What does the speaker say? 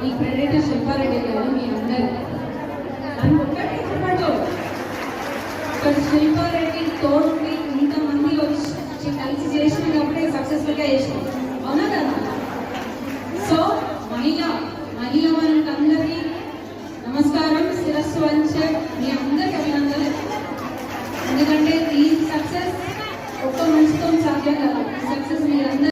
ఈ క్రెడిట్ శిల్పారెడ్డి గారు మీ అందరు అనుకుంటే శిల్పారెడ్డి తోడుండి ఇంతమంది వచ్చి కలిసి చేసినప్పుడే సక్సెస్ఫుల్గా చేసినాం.